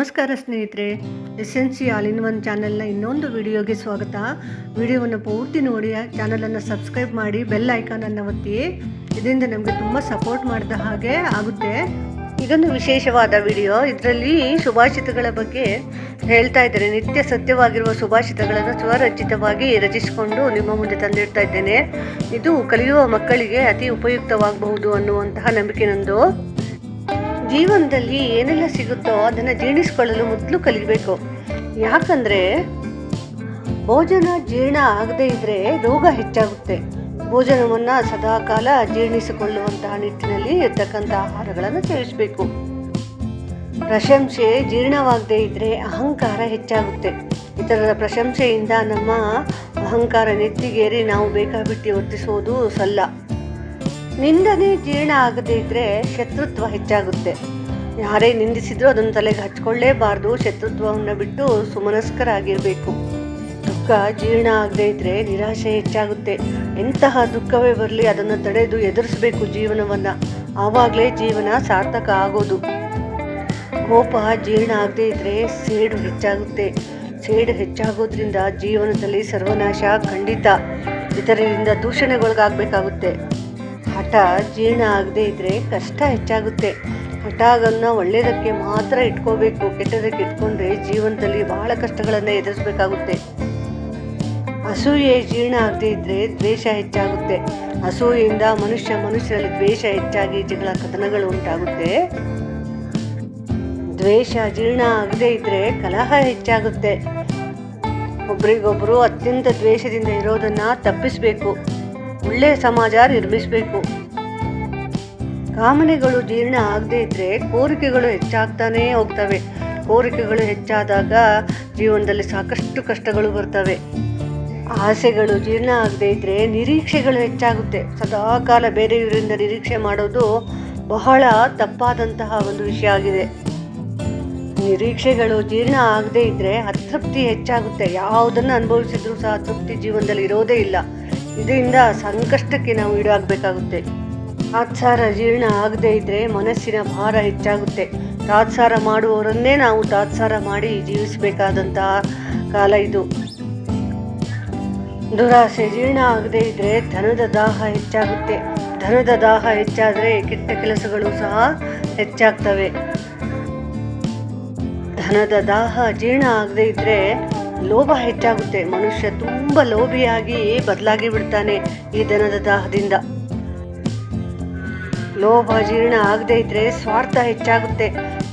ನಮಸ್ಕಾರ ಸ್ನೇಹಿತರೆ, ಎಸೆನ್ಸಿ all in one ಚಾನಲ್ನ ಇನ್ನೊಂದು ವಿಡಿಯೋಗೆ ಸ್ವಾಗತ. ವಿಡಿಯೋವನ್ನು ಪೂರ್ತಿ ನೋಡಿ ಚಾನಲನ್ನು ಸಬ್ಸ್ಕ್ರೈಬ್ ಮಾಡಿ, ಬೆಲ್ ಐಕಾನನ್ನು ಒತ್ತಿ. ಇದರಿಂದ ನಮಗೆ ತುಂಬ ಸಪೋರ್ಟ್ ಮಾಡಿದ ಹಾಗೆ ಆಗುತ್ತೆ. ಇದೊಂದು ವಿಶೇಷವಾದ ವಿಡಿಯೋ. ಇದರಲ್ಲಿ ಸುಭಾಷಿತಗಳ ಬಗ್ಗೆ ಹೇಳ್ತಾ ಇದ್ದಾರೆ. ನಿತ್ಯ ಸತ್ಯವಾಗಿರುವ ಸುಭಾಷಿತಗಳನ್ನು ಸ್ವರಚಿತವಾಗಿ ರಚಿಸಿಕೊಂಡು ನಿಮ್ಮ ಮುಂದೆ ತಂದಿಡ್ತಾ ಇದ್ದೇನೆ. ಇದು ಕಲಿಯುವ ಮಕ್ಕಳಿಗೆ ಅತಿ ಉಪಯುಕ್ತವಾಗಬಹುದು ಅನ್ನುವಂತಹ ನಂಬಿಕೆ ನಂದು. ಜೀವನದಲ್ಲಿ ಏನೆಲ್ಲ ಸಿಗುತ್ತೋ ಅದನ್ನು ಜೀರ್ಣಿಸ್ಕೊಳ್ಳಲು ಮೊದಲು ಕಲಿಬೇಕು. ಯಾಕಂದರೆ ಭೋಜನ ಜೀರ್ಣ ಆಗದೇ ಇದ್ದರೆ ರೋಗ ಹೆಚ್ಚಾಗುತ್ತೆ. ಭೋಜನವನ್ನು ಸದಾಕಾಲ ಜೀರ್ಣಿಸಿಕೊಳ್ಳುವಂತಹ ನಿಟ್ಟಿನಲ್ಲಿ ಇರ್ತಕ್ಕಂಥ ಆಹಾರಗಳನ್ನು ಸೇವಿಸಬೇಕು. ಪ್ರಶಂಸೆ ಜೀರ್ಣವಾಗದೇ ಇದ್ದರೆ ಅಹಂಕಾರ ಹೆಚ್ಚಾಗುತ್ತೆ. ಇತರರ ಪ್ರಶಂಸೆಯಿಂದ ನಮ್ಮ ಅಹಂಕಾರ ನೆತ್ತಿಗೇರಿ ನಾವು ಬೇಕಾಬಿಟ್ಟಿ ವರ್ತಿಸುವುದು ಸಲ್ಲ. ನಿಂದನೆ ಜೀರ್ಣ ಆಗದೇ ಇದ್ದರೆ ಶತ್ರುತ್ವ ಹೆಚ್ಚಾಗುತ್ತೆ. ಯಾರೇ ನಿಂದಿಸಿದ್ರೂ ಅದನ್ನು ತಲೆಗೆ ಹಚ್ಕೊಳ್ಳೇಬಾರ್ದು. ಶತ್ರುತ್ವವನ್ನು ಬಿಟ್ಟು ಸುಮನಸ್ಕರಾಗಿರಬೇಕು. ದುಃಖ ಜೀರ್ಣ ಆಗದೇ ಇದ್ದರೆ ನಿರಾಶೆ ಹೆಚ್ಚಾಗುತ್ತೆ. ಎಂತಹ ದುಃಖವೇ ಬರಲಿ ಅದನ್ನು ತಡೆದು ಎದುರಿಸಬೇಕು ಜೀವನವನ್ನು. ಆವಾಗಲೇ ಜೀವನ ಸಾರ್ಥಕ ಆಗೋದು. ಕೋಪ ಜೀರ್ಣ ಆಗದೇ ಇದ್ದರೆ ಸೇಡು ಹೆಚ್ಚಾಗುತ್ತೆ. ಸೇಡು ಹೆಚ್ಚಾಗೋದ್ರಿಂದ ಜೀವನದಲ್ಲಿ ಸರ್ವನಾಶ ಖಂಡಿತ. ಇತರರಿಂದ ದೂಷಣೆಗೊಳಗಾಗಬೇಕಾಗುತ್ತೆ. ಹಠ ಜೀರ್ಣ ಆಗದೇ ಇದ್ದರೆ ಕಷ್ಟ ಹೆಚ್ಚಾಗುತ್ತೆ. ಹಠವನ್ನು ಒಳ್ಳೆಯದಕ್ಕೆ ಮಾತ್ರ ಇಟ್ಕೋಬೇಕು. ಕೆಟ್ಟದಕ್ಕೆ ಇಟ್ಕೊಂಡ್ರೆ ಜೀವನದಲ್ಲಿ ಬಹಳ ಕಷ್ಟಗಳನ್ನು ಎದುರಿಸಬೇಕಾಗುತ್ತೆ. ಅಸೂಯೆ ಜೀರ್ಣ ಆಗದೇ ಇದ್ದರೆ ದ್ವೇಷ ಹೆಚ್ಚಾಗುತ್ತೆ. ಅಸೂಯೆಯಿಂದ ಮನುಷ್ಯರಲ್ಲಿ ದ್ವೇಷ ಹೆಚ್ಚಾಗಿ ಜಗಳ ಕದನಗಳು ಉಂಟಾಗುತ್ತೆ. ದ್ವೇಷ ಜೀರ್ಣ ಆಗದೇ ಇದ್ದರೆ ಕಲಹ ಹೆಚ್ಚಾಗುತ್ತೆ. ಒಬ್ರಿಗೊಬ್ಬರು ಅತ್ಯಂತ ದ್ವೇಷದಿಂದ ಇರೋದನ್ನು ತಪ್ಪಿಸಬೇಕು. ಒಳ್ಳೆಯ ಸಮಾಜ ನಿರ್ಮಿಸಬೇಕು. ಕಾಮನೆಗಳು ಜೀರ್ಣ ಆಗದೇ ಇದ್ದರೆ ಕೋರಿಕೆಗಳು ಹೆಚ್ಚಾಗ್ತಾನೇ ಹೋಗ್ತವೆ. ಕೋರಿಕೆಗಳು ಹೆಚ್ಚಾದಾಗ ಜೀವನದಲ್ಲಿ ಸಾಕಷ್ಟು ಕಷ್ಟಗಳು ಬರ್ತವೆ. ಆಸೆಗಳು ಜೀರ್ಣ ಆಗದೇ ಇದ್ದರೆ ನಿರೀಕ್ಷೆಗಳು ಹೆಚ್ಚಾಗುತ್ತೆ. ಸದಾಕಾಲ ಬೇರೆಯವರಿಂದ ನಿರೀಕ್ಷೆ ಮಾಡೋದು ಬಹಳ ತಪ್ಪಾದಂತಹ ಒಂದು ವಿಷಯ ಆಗಿದೆ. ನಿರೀಕ್ಷೆಗಳು ಜೀರ್ಣ ಆಗದೇ ಇದ್ದರೆ ಅತೃಪ್ತಿ ಹೆಚ್ಚಾಗುತ್ತೆ. ಯಾವುದನ್ನು ಅನುಭವಿಸಿದ್ರೂ ಸಹ ತೃಪ್ತಿ ಜೀವನದಲ್ಲಿ ಇರೋದೇ ಇಲ್ಲ. ಇದರಿಂದ ಸಂಕಷ್ಟಕ್ಕೆ ನಾವು ಈಡಾಗಬೇಕಾಗುತ್ತೆ. ತಾತ್ಸಾರ ಜೀರ್ಣ ಆಗದೇ ಇದ್ದರೆ ಮನಸ್ಸಿನ ಭಾರ ಹೆಚ್ಚಾಗುತ್ತೆ. ತಾತ್ಸಾರ ಮಾಡುವವರನ್ನೇ ನಾವು ತಾತ್ಸಾರ ಮಾಡಿ ಜೀವಿಸಬೇಕಾದಂತಹ ಕಾಲ ಇದು. ದುರಾಸೆ ಜೀರ್ಣ ಆಗದೇ ಇದ್ದರೆ ಧನದ ದಾಹ ಹೆಚ್ಚಾಗುತ್ತೆ. ಧನದ ದಾಹ ಹೆಚ್ಚಾದರೆ ಕೆಟ್ಟ ಕೆಲಸಗಳು ಸಹ ಹೆಚ್ಚಾಗ್ತವೆ. ಧನದ ದಾಹ ಜೀರ್ಣ ಆಗದೇ ಇದ್ದರೆ ಲೋಭ ಹೆಚ್ಚಾಗುತ್ತೆ. ಮನುಷ್ಯ ತುಂಬ ಲೋಭಿಯಾಗಿ ಬದಲಾಗಿ ಬಿಡ್ತಾನೆ ಈ ಧನದ ದಾಹದಿಂದ. ಲೋಭ ಜೀರ್ಣ ಆಗದೇ ಇದ್ದರೆ ಸ್ವಾರ್ಥ ಹೆಚ್ಚಾಗುತ್ತೆ.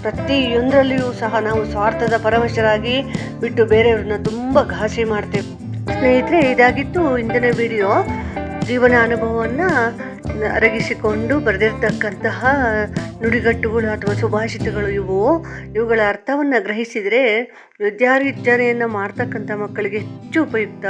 ಪ್ರತಿಯೊಂದರಲ್ಲಿಯೂ ಸಹ ನಾವು ಸ್ವಾರ್ಥದ ಪರವಶರಾಗಿ ಬಿಟ್ಟು ಬೇರೆಯವ್ರನ್ನ ತುಂಬ ಘಾಸಿ ಮಾಡ್ತೇವೆ. ಸ್ನೇಹಿತರೆ, ಇದಾಗಿತ್ತು ಇಂದಿನ ವಿಡಿಯೋ. ಜೀವನ ಅನುಭವವನ್ನು ಅರಗಿಸಿಕೊಂಡು ಬರೆದಿರ್ತಕ್ಕಂತಹ ನುಡಿಗಟ್ಟುಗಳು ಅಥವಾ ಸುಭಾಷಿತಗಳು ಇವುಗಳ ಅರ್ಥವನ್ನು ಗ್ರಹಿಸಿದರೆ ವಿದ್ಯಾರ್ಜನೆಯನ್ನು ಮಾಡ್ತಕ್ಕಂಥ ಮಕ್ಕಳಿಗೆ ಹೆಚ್ಚು ಉಪಯುಕ್ತ.